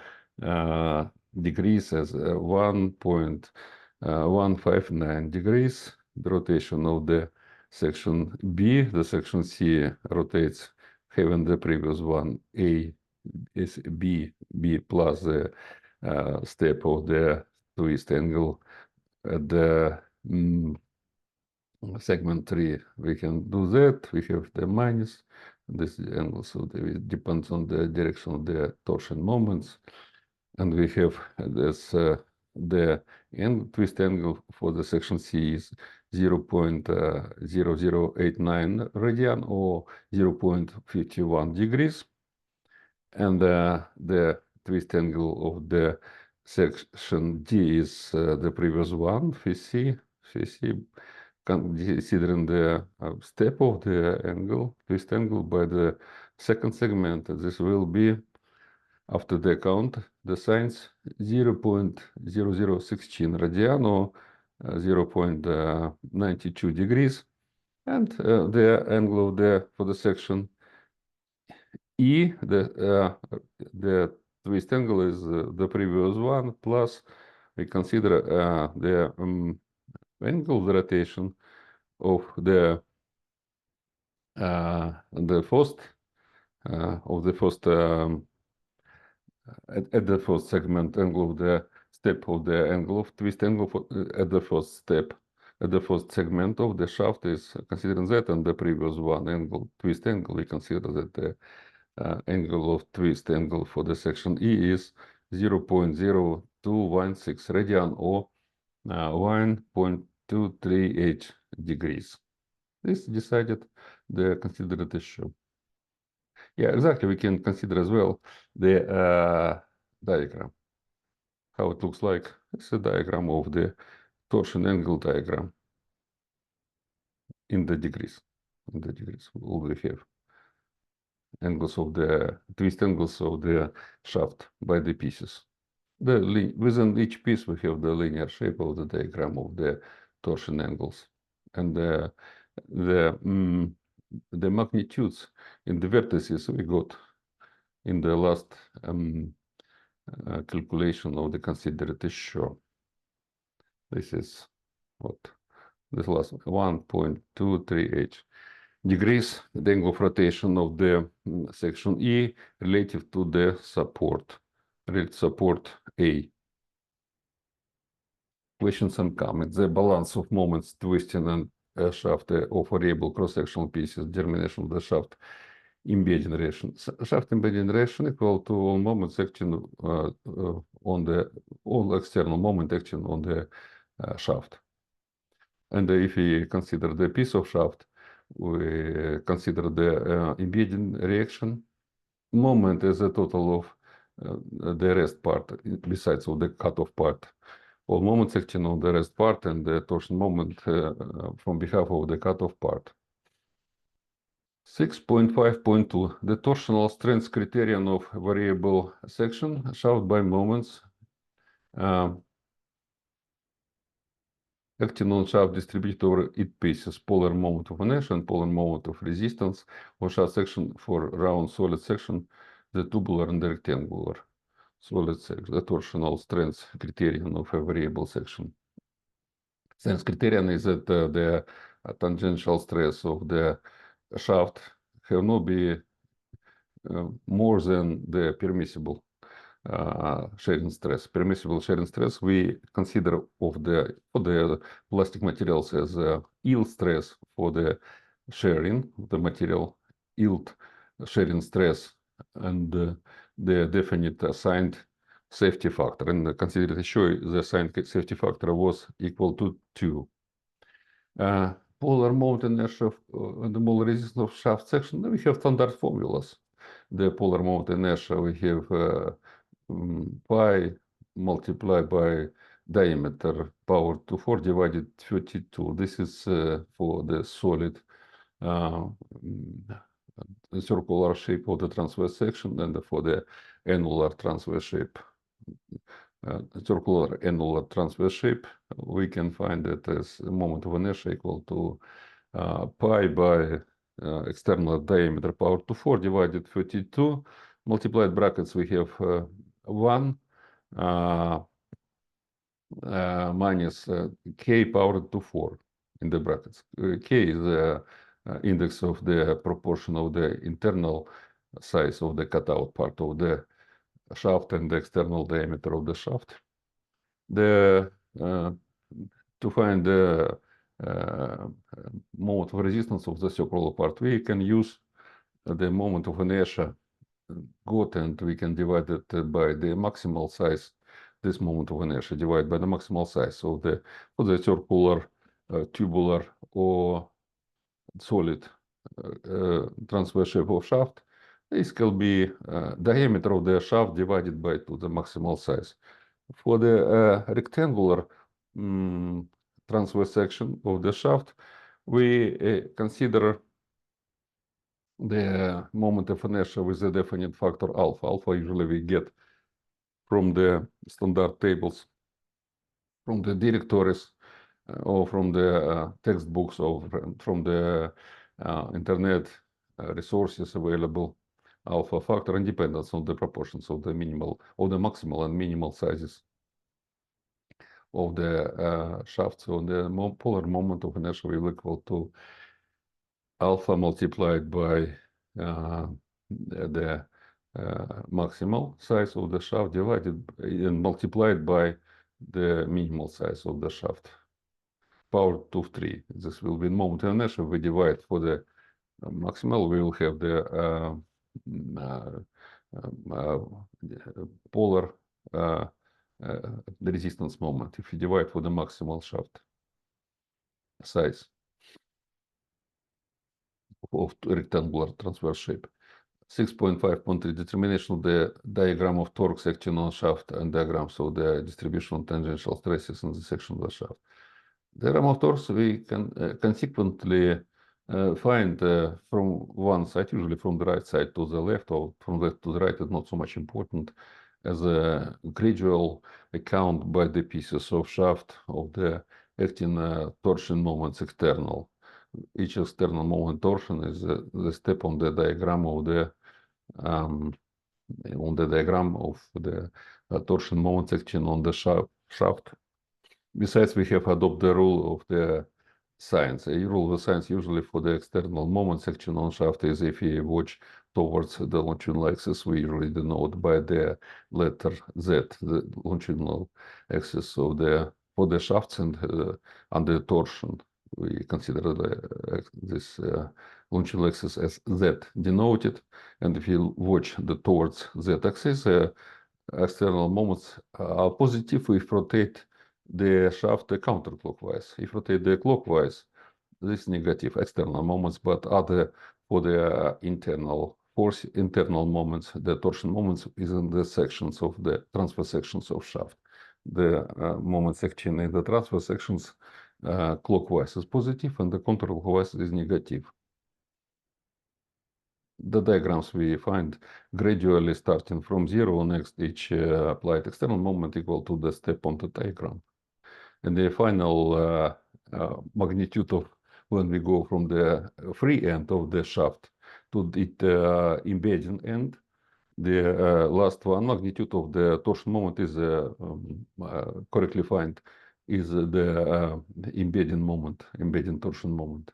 degrees as 1.159 degrees. The rotation of the section B, the section C rotates having the previous one A is B plus the step of the twist angle at the segment 3. We can do that. We have the minus this angle, so it depends on the direction of the torsion moments. And we have this the twist angle for the section C is 0.0089 radian or 0.51 degrees. And the twist angle of the section D is the previous one, phi c, considering the step of the angle, twist angle by the second segment. This will be, after the count, the signs 0.0016 radian or 0.92 degrees. And the angle of for the section E, the twist angle is the previous one, plus we consider the angle of the rotation of the first at the first segment angle of the step of the angle of twist angle at the first step at the first segment of the shaft is considering that, and the previous one angle twist angle we consider that the angle of twist angle for the section E is 0.0216 radian or 1.238 degrees. This decided the considered issue. Yeah, exactly. We can consider as well the diagram, how it looks like. It's a diagram of the torsion angle diagram in the degrees. In the degrees, all we have angles of the twist angles of the shaft by the pieces. Within each piece, we have the linear shape of the diagram of the torsion angles, and the magnitudes in the vertices we got in the last calculation of the considered issue. This is what this last 1.238 degrees, the angle of rotation of the section E relative to the support A. Questions and comments. The balance of moments twisting and shaft of variable cross-sectional pieces, determination of the shaft embedding reaction. Shaft embedding reaction equal to all moments acting on the all external moment acting on the shaft. And if we consider the piece of shaft, we consider the embedding reaction. Moment is a total of the rest part besides of the cutoff part. All moments acting on the rest part and the torsion moment from behalf of the cutoff part. 6.5.2. The torsional strength criterion of variable section shaft by moments acting on shaft distributed over its pieces, polar moment of inertia and polar moment of resistance or shaft section for round solid section, the tubular and the rectangular solid section, the torsional strength criterion of a variable section. Strength criterion is that the tangential stress of the shaft have not be more than the permissible shearing stress. Permissible shearing stress we consider for the plastic materials as yield stress for the shearing of the material, yield shearing stress, and the definite assigned safety factor. And considered issue, the assigned safety factor was equal to 2. Polar moment inertia and the molar resistance of shaft section, we have standard formulas. The polar moment inertia, we have pi multiplied by diameter power to 4 divided 32. This is for the solid circular shape of the transverse section, and for the annular transverse shape. Circular annular transverse shape, we can find it as a moment of inertia equal to pi by external diameter power to 4 divided 32. Multiplied brackets, we have 1 minus k power to 4 in the brackets. K is the index of the proportion of the internal size of the cutout part of the shaft and the external diameter of the shaft. To find the moment of resistance of the circular part, we can use the moment of inertia got, and we can divide it by the maximal size. This moment of inertia divided by the maximal size of the circular, tubular, or solid transverse shape of shaft. This can be diameter of the shaft divided by 2, the maximal size. For the rectangular transverse section of the shaft, we consider the moment of inertia with the definite factor alpha. Alpha usually we get from the standard tables, from the directories, or from the textbooks, or from the internet resources available. alpha factor independence on the proportions of the maximal and minimal sizes of the shaft. So the polar moment of inertia will equal to alpha multiplied by the maximal size of the shaft divided and multiplied by the minimal size of the shaft. Power to 3. This will be moment of inertia. We divide for the maximal. We will have the polar the resistance moment. If you divide for the maximal shaft size of rectangular transverse shape. 6.5.3 determination of the diagram of torque section on shaft and diagrams of the distribution of tangential stresses in the section of the shaft. Diagram of torques we can consequently find from one side, usually from the right side to the left, or from left to the right is not so much important, as a gradual account by the pieces of shaft of the acting torsion moments external. Each external moment torsion is the step on the diagram of the torsion moment section on the shaft. Besides, we have adopted the rule of the science. A rule of the science usually for the external moment section on shaft is if you watch towards the longitudinal axis, we usually denote by the letter Z, the longitudinal axis of for the shafts and under torsion. We consider this longitudinal axis as Z denoted, and if you watch towards Z axis, external moments are positive if rotate the shaft counterclockwise. If rotate the clockwise, this negative external moments, but other for the internal moments, the torsion moments is in the sections of the transfer sections of shaft. The moment section in the transfer sections clockwise is positive and the counterclockwise is negative. The diagrams we find gradually starting from 0, next each applied external moment equal to the step on the diagram. And the final magnitude of when we go from the free end of the shaft to the embedding end, the last one magnitude of the torsion moment is correctly find is the embedding moment, embedding torsion moment.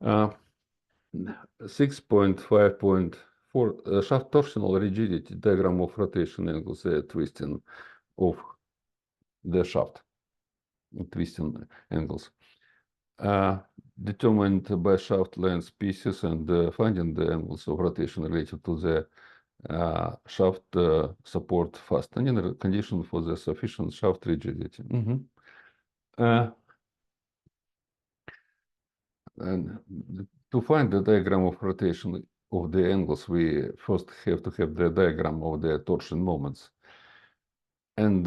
6.5.4 shaft torsional rigidity diagram of rotation angles, twisting of the shaft, twisting angles, determined by shaft length pieces and finding the angles of rotation related to the shaft support fastening condition for the sufficient shaft rigidity. And to find the diagram of rotation of the angles, we first have to have the diagram of the torsion moments. And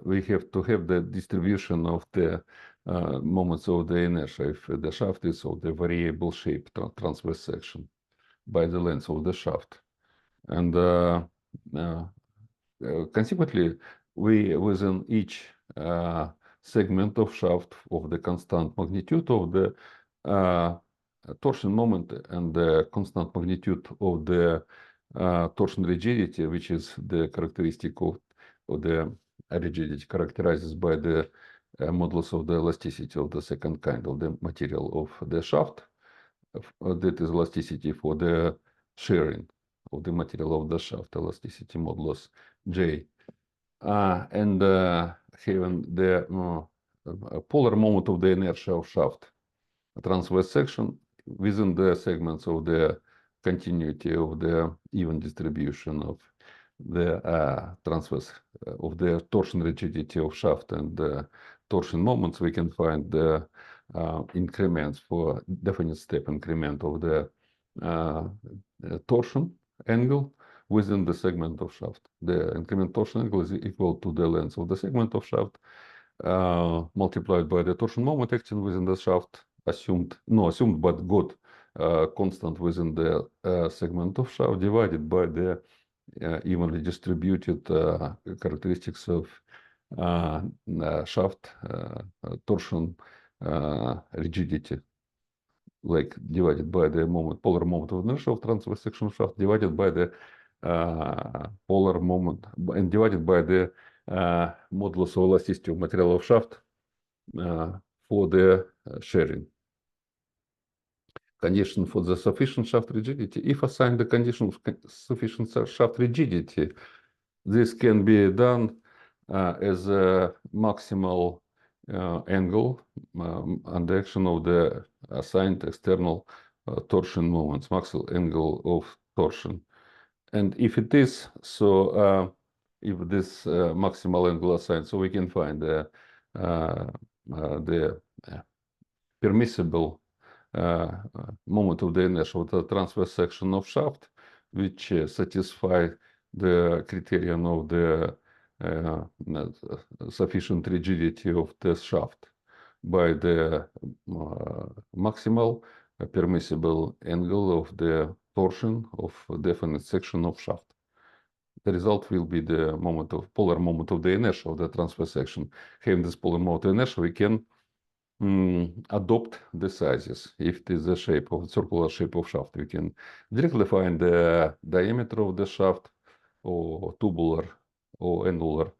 we have to have the distribution of the moments of the inertia if the shaft is of the variable shape transverse section by the length of the shaft. And consequently, we within each segment of shaft of the constant magnitude of the torsion moment and the constant magnitude of the torsion rigidity, which is the characteristic of the rigidity characterized by the modulus of the elasticity of the second kind of the material of the shaft. That is elasticity for the shearing of the material of the shaft, elasticity modulus J. And having the polar moment of the inertia of shaft transverse section within the segments of the continuity of the even distribution of the transverse of the torsion rigidity of shaft and the torsion moments, we can find the increments for definite step increment of the torsion angle within the segment of shaft. The increment torsion angle is equal to the length of the segment of shaft multiplied by the torsion moment acting within the shaft, assumed but got constant within the segment of shaft divided by the evenly distributed characteristics of shaft torsion rigidity like divided by the polar moment of inertia of transverse section of shaft, divided by the polar moment, and divided by the modulus of elasticity of material of shaft for the sharing. Condition for the sufficient shaft rigidity. If assigned the condition of sufficient shaft rigidity, this can be done as a maximal angle under action of the assigned external torsion moments, maximal angle of torsion. And if it is, so if this maximal angle assigned, so we can find the permissible moment of the inertia of the transverse section of shaft, which satisfy the criterion of the sufficient rigidity of the shaft by the maximal permissible angle of the torsion of a definite section of shaft. The result will be the polar moment of the inertia of the transverse section. Having this polar moment of inertia, we can adopt the sizes. If it is the shape of circular shape of shaft, we can directly find the diameter of the shaft, or tubular or annular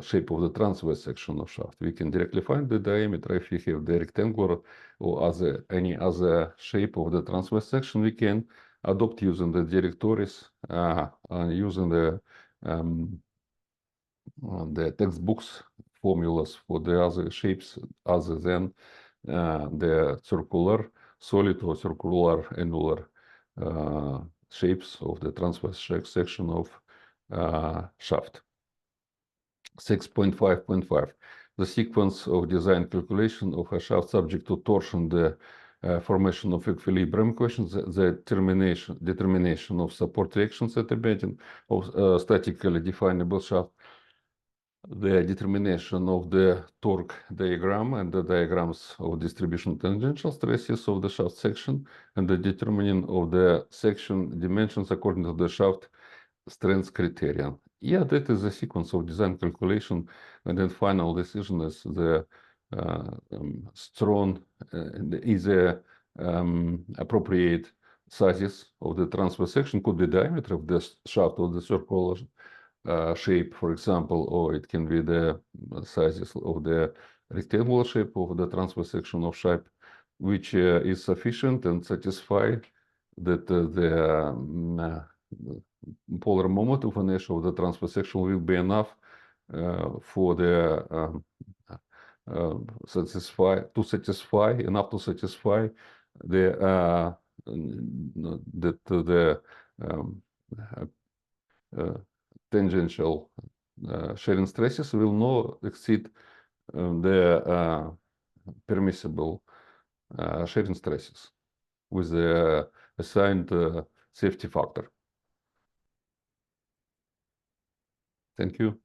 shape of the transverse section of shaft. We can directly find the diameter. If we have the rectangular or any other shape of the transverse section, we can adopt using the directories, using the textbooks formulas for the other shapes other than the circular solid or circular annular shapes of the transverse section of shaft. 6.5.5. The sequence of design calculation of a shaft subject to torsion, the formation of equilibrium equations, the determination of support reactions at the bedding of statically definable shaft, the determination of the torque diagram and the diagrams of distribution tangential stresses of the shaft section, and the determining of the section dimensions according to the shaft strength criterion. Yeah, that is the sequence of design calculation, and then final decision is the strong is the appropriate sizes of the transverse section. Could be diameter of the shaft of the circular shape, for example, or it can be the sizes of the rectangular shape of the transverse section of shaft, which is sufficient and satisfy that the polar moment of inertia of the transverse section will be enough for the satisfy enough to satisfy the that the tangential shearing stresses will not exceed the permissible shearing stresses with the assigned safety factor. Thank you.